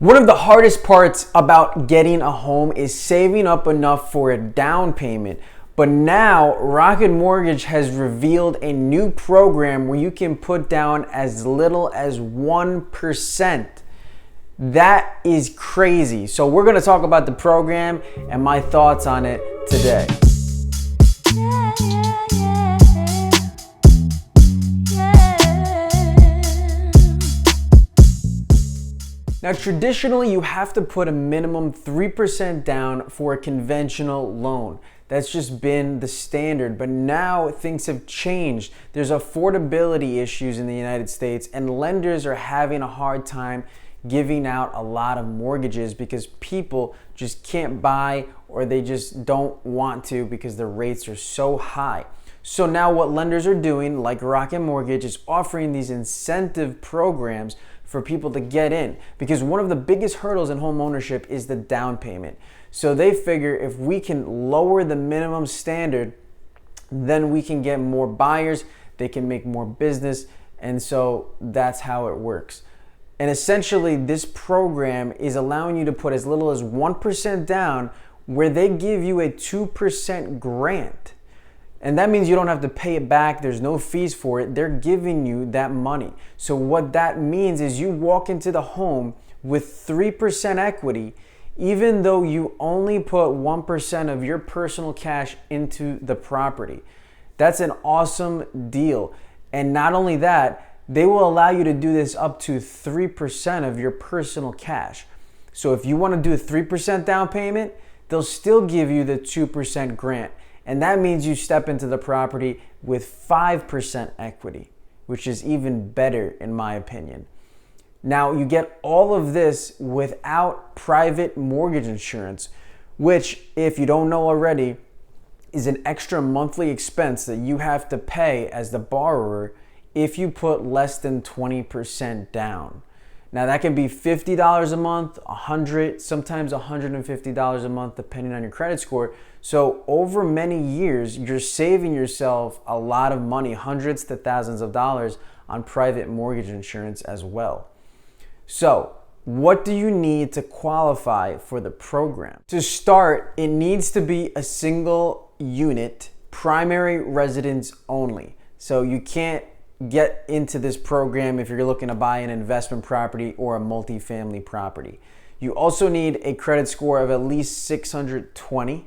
One of the hardest parts about getting a home is saving up enough for a down payment. But now Rocket Mortgage has revealed a new program where you can put down as little as 1%. That is crazy. So we're going to talk about the program and my thoughts on it today. Now, traditionally, you have to put a minimum 3% down for a conventional loan. That's just been the standard, but now things have changed. There's affordability issues in the United States, and lenders are having a hard time giving out a lot of mortgages because people just can't buy, or they just don't want to because the rates are so high. So now what lenders are doing, like Rocket Mortgage, is offering these incentive programs for people to get in, because one of the biggest hurdles in home ownership is the down payment. So they figure if we can lower the minimum standard, then we can get more buyers, they can make more business, and so that's how it works. And essentially this program is allowing you to put as little as 1% down, where they give you a 2% grant. And that means you don't have to pay it back. There's no fees for it. They're giving you that money. So what that means is you walk into the home with 3% equity, even though you only put 1% of your personal cash into the property. That's an awesome deal. And not only that, they will allow you to do this up to 3% of your personal cash. So if you want to do a 3% down payment, they'll still give you the 2% grant. And that means you step into the property with 5% equity, which is even better in my opinion. Now you get all of this without private mortgage insurance, which, if you don't know already, is an extra monthly expense that you have to pay as the borrower if you put less than 20% down. Now that can be $50 a month, $100, sometimes $150 a month, depending on your credit score. So over many years, you're saving yourself a lot of money, hundreds to thousands of dollars on private mortgage insurance as well. So what do you need to qualify for the program? To start, it needs to be a single unit, primary residence only. So you can't get into this program if you're looking to buy an investment property or a multifamily property. You also need a credit score of at least 620.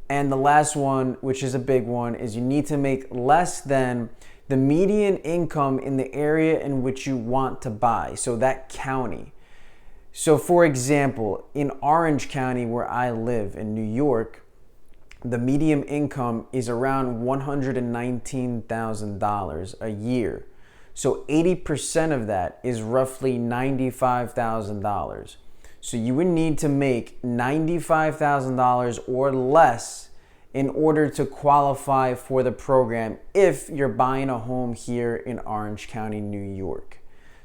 And the last one, which is a big one, is you need to make less than the median income in the area in which you want to buy, so that county. So for example, in Orange County, where I live in New York, the median income is around $119,000 a year. So 80% of that is roughly $95,000. So you would need to make $95,000 or less in order to qualify for the program if you're buying a home here in Orange County, New York.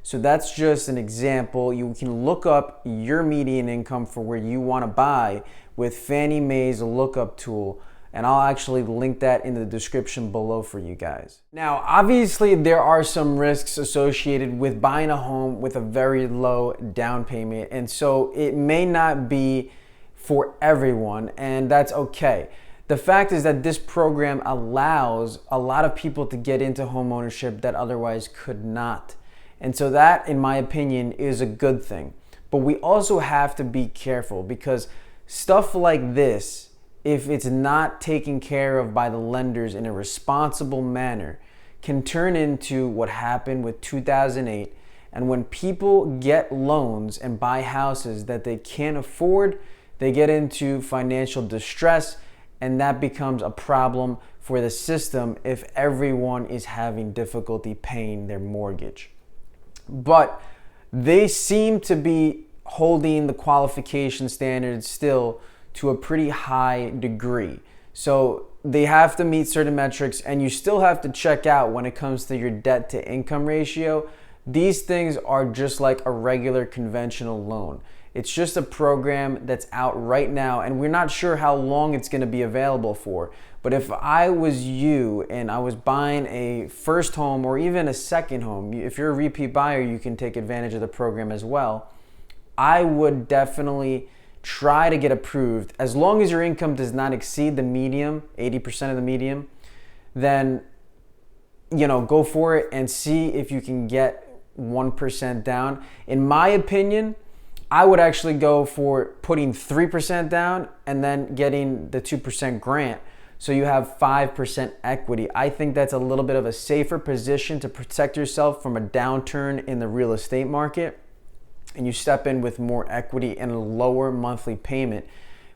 So that's just an example. You can look up your median income for where you want to buy with Fannie Mae's Look-Up Tool, and I'll actually link that in the description below for you guys. Now, obviously there are some risks associated with buying a home with a very low down payment, and so it may not be for everyone, and that's okay. The fact is that this program allows a lot of people to get into home ownership that otherwise could not. And so that, in my opinion, is a good thing. But we also have to be careful, because stuff like this, if it's not taken care of by the lenders in a responsible manner, can turn into what happened with 2008. And when people get loans and buy houses that they can't afford, they get into financial distress, and that becomes a problem for the system if everyone is having difficulty paying their mortgage. But they seem to be holding the qualification standards still to a pretty high degree. So they have to meet certain metrics, and you still have to check out when it comes to your debt to income ratio. These things are just like a regular conventional loan. It's just a program that's out right now, and we're not sure how long it's going to be available for. But if I was you and I was buying a first home or even a second home, if you're a repeat buyer, you can take advantage of the program as well. I would definitely try to get approved. As long as your income does not exceed the medium, 80% of the medium, then go for it and see if you can get 1% down. In my opinion, I would actually go for putting 3% down and then getting the 2% grant, so you have 5% equity. I think that's a little bit of a safer position to protect yourself from a downturn in the real estate market, and you step in with more equity and a lower monthly payment,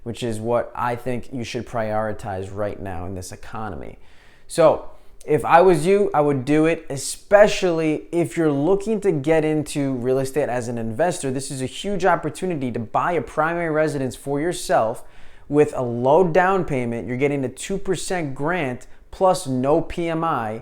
which is what I think you should prioritize right now in this economy. So if I was you, I would do it, especially if you're looking to get into real estate as an investor. This is a huge opportunity to buy a primary residence for yourself with a low down payment. You're getting a 2% grant plus no PMI.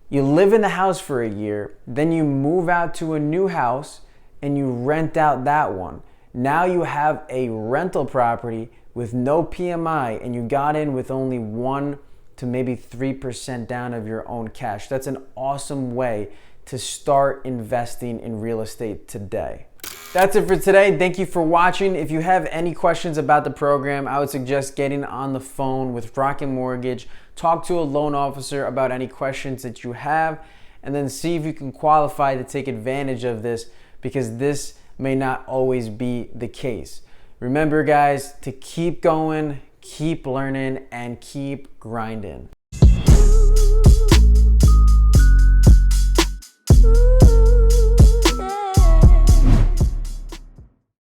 You live in the house for a year, then you move out to a new house and you rent out that one. Now you have a rental property with no PMI and you got in with only 1 to maybe 3% down of your own cash. That's an awesome way to start investing in real estate today. That's it for today. Thank you for watching. If you have any questions about the program, I would suggest getting on the phone with Rocket Mortgage, talk to a loan officer about any questions that you have, and then see if you can qualify to take advantage of this, because this may not always be the case. Remember, guys, to keep going, keep learning, and keep grinding.